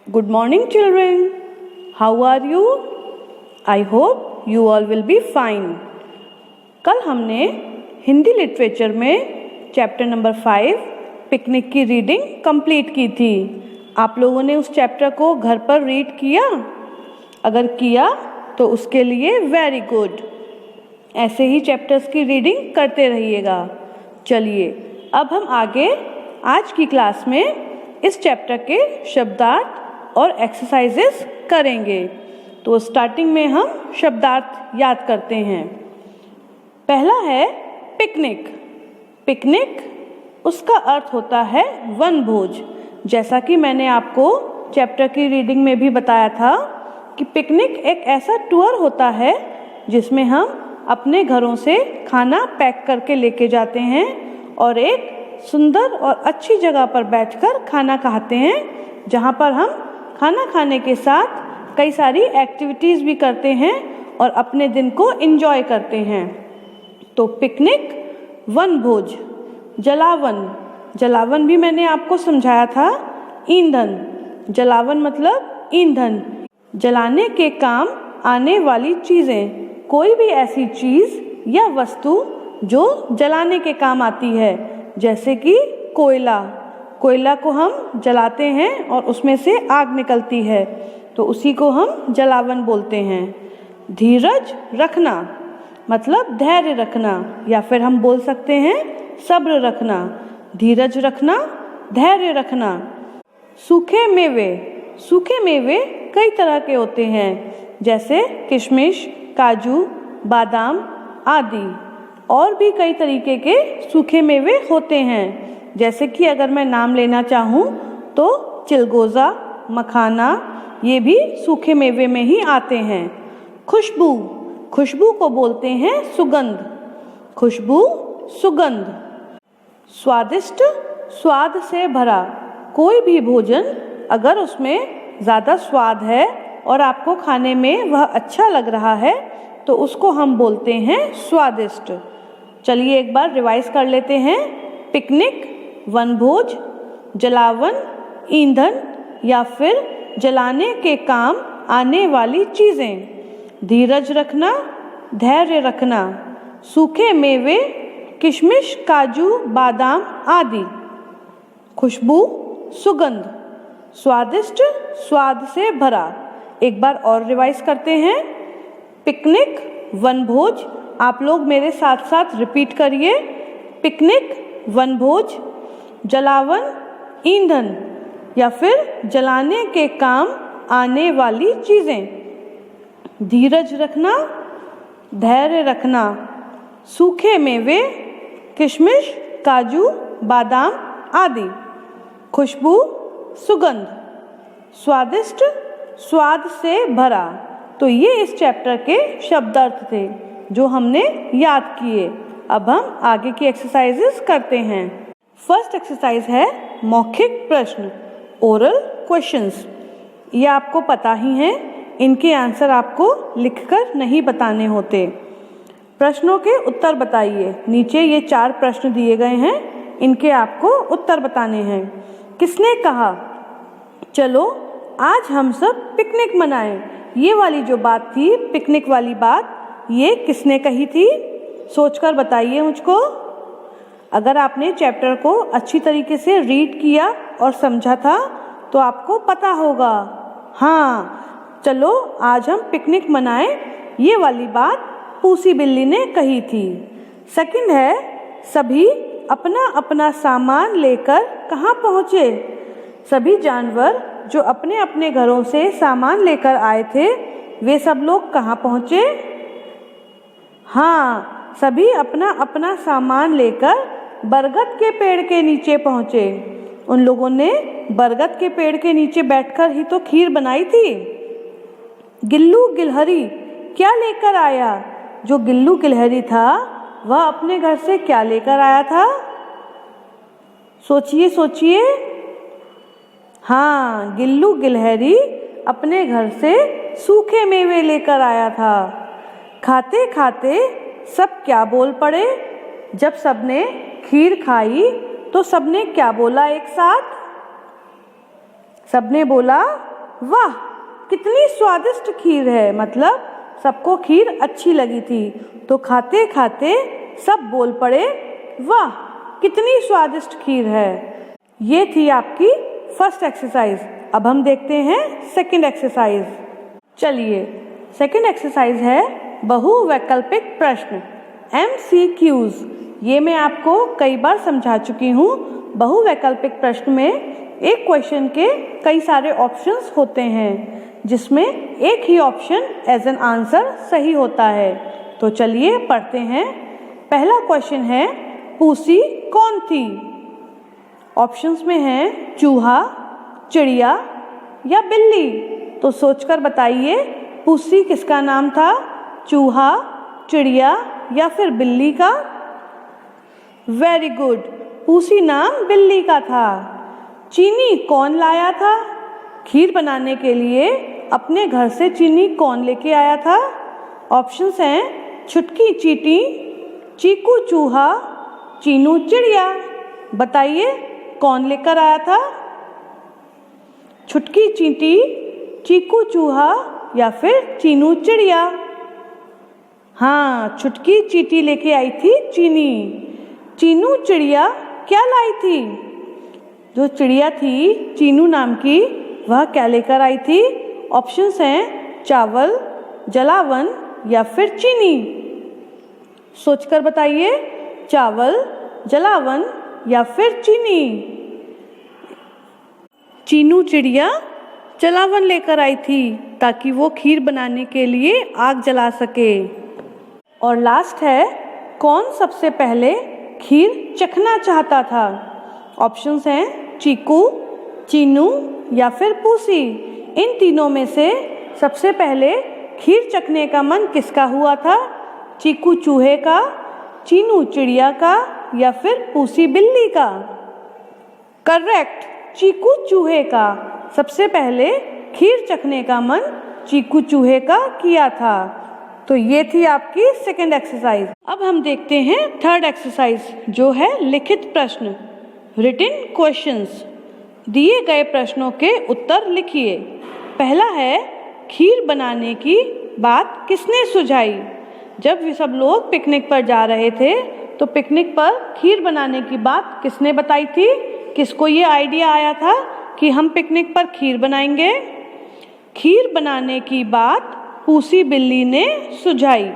Good morning, children. How are you? I hope you all will be fine. कल हमने Hindi literature में chapter number 5 picnic की reading complete की थी। आप लोगों ने उस चैप्टर को घर पर रीड किया? अगर किया तो उसके लिए वेरी गुड। ऐसे ही चैप्टर्स की रीडिंग करते रहिएगा। चलिए अब हम आगे आज की क्लास में इस चैप्टर के शब्दार्थ और एक्सरसाइजेस करेंगे। तो स्टार्टिंग में हम शब्दार्थ याद करते हैं। पहला है पिकनिक। पिकनिक उसका अर्थ होता है वनभोज। जैसा कि मैंने आपको चैप्टर की रीडिंग में भी बताया था कि पिकनिक एक ऐसा टूर होता है जिसमें हम अपने घरों से खाना पैक करके लेके जाते हैं और एक सुंदर और अच्छी जगह पर बैठकर खाना खाते हैं, जहाँ पर हम खाना खाने के साथ कई सारी एक्टिविटीज़ भी करते हैं और अपने दिन को एंजॉय करते हैं। तो पिकनिक, वनभोज। जलावन भी मैंने आपको समझाया था। ईंधन, जलावन मतलब ईंधन, जलाने के काम आने वाली चीज़ें। कोई भी ऐसी चीज़ या वस्तु जो जलाने के काम आती है, जैसे कि कोयला को हम जलाते हैं और उसमें से आग निकलती है, तो उसी को हम जलावन बोलते हैं। धीरज रखना मतलब धैर्य रखना, या फिर हम बोल सकते हैं सब्र रखना। धीरज रखना, धैर्य रखना। सूखे मेवे कई तरह के होते हैं, जैसे किशमिश, काजू, बादाम आदि। और भी कई तरीके के सूखे मेवे होते हैं, जैसे कि अगर मैं नाम लेना चाहूँ तो चिलगोज़ा, मखाना, ये भी सूखे मेवे में ही आते हैं। खुशबू को बोलते हैं सुगंध। सुगंध। स्वादिष्ट, स्वाद से भरा। कोई भी भोजन अगर उसमें ज़्यादा स्वाद है और आपको खाने में वह अच्छा लग रहा है तो उसको हम बोलते हैं स्वादिष्ट। चलिए एक बार रिवाइज कर लेते हैं। पिकनिक, वनभोज, जलावन, ईंधन या फिर जलाने के काम आने वाली चीज़ें। धीरज रखना, धैर्य रखना। सूखे मेवे, किशमिश, काजू, बादाम आदि। खुशबू, सुगंध। स्वादिष्ट, स्वाद से भरा। एक बार और रिवाइज करते हैं। पिकनिक, वनभोज, आप लोग मेरे साथ साथ रिपीट करिए। पिकनिक, वनभोज, जलावन, ईंधन या फिर जलाने के काम आने वाली चीज़ें। धीरज रखना, धैर्य रखना। सूखे मेवे, किशमिश, काजू, बादाम आदि। खुशबू, सुगंध। स्वादिष्ट, स्वाद से भरा। तो ये इस चैप्टर के शब्दार्थ थे जो हमने याद किए। अब हम आगे की एक्सरसाइजेस करते हैं। फर्स्ट एक्सरसाइज है मौखिक प्रश्न, ओरल क्वेश्चंस। ये आपको पता ही है, इनके आंसर आपको लिखकर नहीं बताने होते। प्रश्नों के उत्तर बताइए। नीचे ये 4 प्रश्न दिए गए हैं, इनके आपको उत्तर बताने हैं। किसने कहा चलो आज हम सब पिकनिक मनाएं? ये वाली जो बात थी, पिकनिक वाली बात, ये किसने कही थी? सोचकर बताइए मुझको। अगर आपने चैप्टर को अच्छी तरीके से रीड किया और समझा था तो आपको पता होगा। हाँ, चलो आज हम पिकनिक मनाएं, ये वाली बात पूसी बिल्ली ने कही थी। सेकंड है सभी अपना अपना सामान लेकर कहाँ पहुँचे? सभी जानवर जो अपने अपने घरों से सामान लेकर आए थे, वे सब लोग कहाँ पहुँचे? हाँ, सभी अपना अपना सामान लेकर बरगद के पेड़ के नीचे पहुँचे। उन लोगों ने बरगद के पेड़ के नीचे बैठकर ही तो खीर बनाई थी। गिल्लू गिलहरी क्या लेकर आया? जो गिल्लू गिलहरी था वह अपने घर से क्या लेकर आया था? सोचिए। हाँ, गिल्लू गिलहरी अपने घर से सूखे मेवे लेकर आया था। खाते खाते सब क्या बोल पड़े? जब सबने खीर खाई तो सबने क्या बोला एक साथ? सबने बोला वाह कितनी स्वादिष्ट खीर है, मतलब सबको खीर अच्छी लगी थी। तो खाते खाते सब बोल पड़े, वाह कितनी स्वादिष्ट खीर है। ये थी आपकी फर्स्ट एक्सरसाइज। अब हम देखते हैं सेकंड एक्सरसाइज। चलिए, सेकंड एक्सरसाइज है बहुवैकल्पिक प्रश्न, MCQs। ये मैं आपको कई बार समझा चुकी हूँ। बहुवैकल्पिक प्रश्न में एक क्वेश्चन के कई सारे ऑप्शंस होते हैं, जिसमें एक ही ऑप्शन एज एन आंसर सही होता है। तो चलिए पढ़ते हैं। पहला क्वेश्चन है, पूसी कौन थी? ऑप्शंस में है चूहा, चिड़िया या बिल्ली। तो सोचकर बताइए, पूसी किसका नाम था? चूहा, चिड़िया या फिर बिल्ली का? वेरी गुड, पूसी नाम बिल्ली का था। चीनी कौन लाया था? खीर बनाने के लिए अपने घर से चीनी कौन लेके आया था? ऑप्शंस हैं छुटकी चींटी, चीकू चूहा, चीनू चिड़िया। बताइए कौन लेकर आया था? छुटकी चींटी, चीकू चूहा या फिर चीनू चिड़िया? हाँ, छुटकी चींटी लेके आई थी चीनी। चीनू चिड़िया क्या लाई थी? जो चिड़िया थी चीनू नाम की, वह क्या लेकर आई थी? ऑप्शंस हैं चावल, जलावन या फिर चीनी। सोचकर बताइए, चावल, जलावन या फिर चीनी। चीनू चिड़िया जलावन लेकर आई थी ताकि वो खीर बनाने के लिए आग जला सके। और लास्ट है, कौन सबसे पहले खीर चखना चाहता था? ऑप्शंस हैं चीकू, चीनू या फिर पूसी। इन तीनों में से सबसे पहले खीर चखने का मन किसका हुआ था? चीकू चूहे का, चीनू चिड़िया का या फिर पूसी बिल्ली का? करेक्ट, चीकू चूहे का। सबसे पहले खीर चखने का मन चीकू चूहे का किया था। तो ये थी आपकी सेकंड एक्सरसाइज। अब हम देखते हैं थर्ड एक्सरसाइज, जो है लिखित प्रश्न, रिटन क्वेश्चंस। दिए गए प्रश्नों के उत्तर लिखिए। पहला है, खीर बनाने की बात किसने सुझाई? जब सब लोग पिकनिक पर जा रहे थे तो पिकनिक पर खीर बनाने की बात किसने बताई थी? किसको ये आइडिया आया था कि हम पिकनिक पर खीर बनाएंगे? खीर बनाने की बात पूसी बिल्ली ने सुझाई।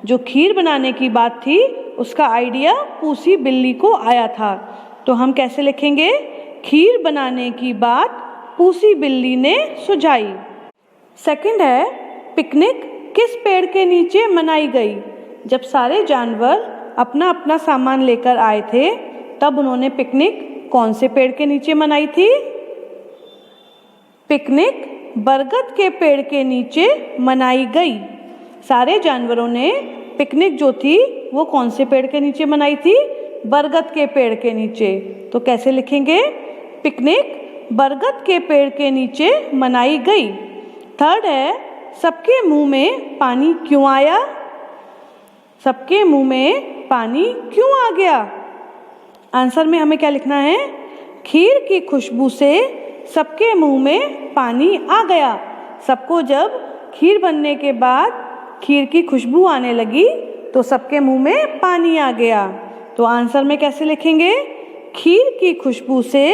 जो खीर बनाने की बात थी उसका आइडिया पूसी बिल्ली को आया था। तो हम कैसे लिखेंगे? खीर बनाने की बात पूसी बिल्ली ने सुझाई। सेकंड है, पिकनिक किस पेड़ के नीचे मनाई गई? जब सारे जानवर अपना अपना सामान लेकर आए थे तब उन्होंने पिकनिक कौन से पेड़ के नीचे मनाई थी? पिकनिक बरगद के पेड़ के नीचे मनाई गई। सारे जानवरों ने पिकनिक जो थी वो कौन से पेड़ के नीचे मनाई थी? बरगद के पेड़ के नीचे। तो कैसे लिखेंगे? पिकनिक बरगद के पेड़ के नीचे मनाई गई। थर्ड है, सबके मुंह में पानी क्यों आया? सबके मुंह में पानी क्यों आ गया? आंसर में हमें क्या लिखना है? खीर की खुशबू से सबके मुंह में पानी आ गया। सबको जब खीर बनने के बाद खीर की खुशबू आने लगी तो सबके मुंह में पानी आ गया। तो आंसर में कैसे लिखेंगे? खीर की खुशबू से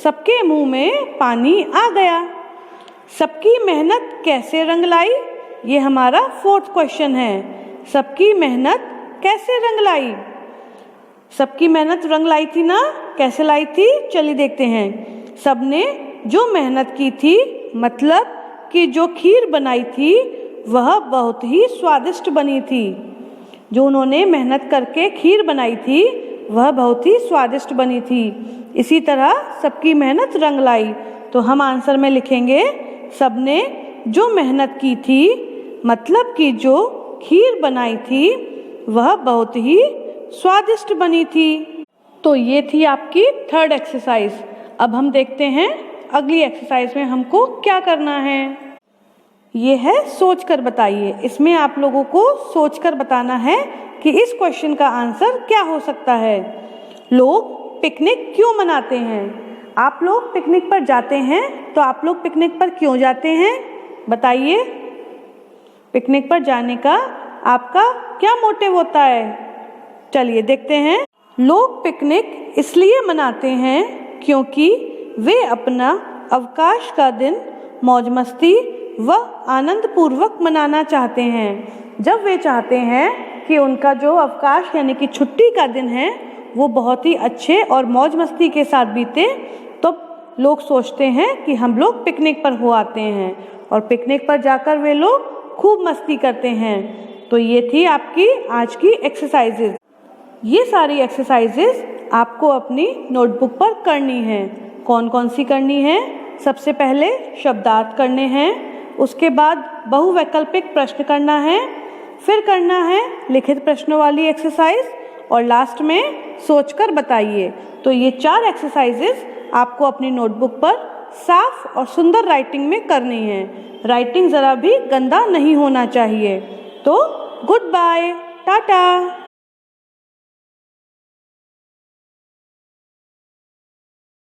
सबके मुंह में पानी आ गया। सबकी मेहनत कैसे रंग लाई? ये हमारा फोर्थ क्वेश्चन है। सबकी मेहनत कैसे रंग लाई? सबकी मेहनत रंग लाई थी ना? कैसे लाई थी? चलिए देखते हैं। सबने जो मेहनत की थी, मतलब कि जो खीर बनाई थी वह बहुत ही स्वादिष्ट बनी थी। जो उन्होंने मेहनत करके खीर बनाई थी वह बहुत ही स्वादिष्ट बनी थी। इसी तरह सबकी मेहनत रंग लाई। तो हम आंसर में लिखेंगे, सबने जो मेहनत की थी, मतलब कि जो खीर बनाई थी वह बहुत ही स्वादिष्ट बनी थी। तो ये थी आपकी थर्ड एक्सरसाइज। अब हम देखते हैं अगली एक्सरसाइज में हमको क्या करना है। ये है सोच कर बताइए। इसमें आप लोगों को सोच कर बताना है कि इस क्वेश्चन का आंसर क्या हो सकता है। लोग पिकनिक क्यों मनाते हैं? आप लोग पिकनिक पर जाते हैं तो आप लोग पिकनिक पर क्यों जाते हैं, बताइए। पिकनिक पर जाने का आपका क्या मोटिव होता है? चलिए देखते हैं। लोग पिकनिक इसलिए मनाते हैं क्योंकि वे अपना अवकाश का दिन मौज मस्ती व आनंद पूर्वक मनाना चाहते हैं। जब वे चाहते हैं कि उनका जो अवकाश यानी कि छुट्टी का दिन है वो बहुत ही अच्छे और मौज मस्ती के साथ बीते, तो लोग सोचते हैं कि हम लोग पिकनिक पर हो आते हैं और पिकनिक पर जाकर वे लोग खूब मस्ती करते हैं। तो ये थी आपकी आज की एक्सरसाइजेज। ये सारी एक्सरसाइजेज आपको अपनी नोटबुक पर करनी है। कौन कौन सी करनी है? सबसे पहले शब्दार्थ करने हैं, उसके बाद बहुवैकल्पिक प्रश्न करना है, फिर करना है लिखित प्रश्नों वाली एक्सरसाइज और लास्ट में सोचकर बताइए। तो ये 4 एक्सरसाइजेज आपको अपनी नोटबुक पर साफ और सुंदर राइटिंग में करनी है। राइटिंग ज़रा भी गंदा नहीं होना चाहिए। तो गुड बाय, टाटा।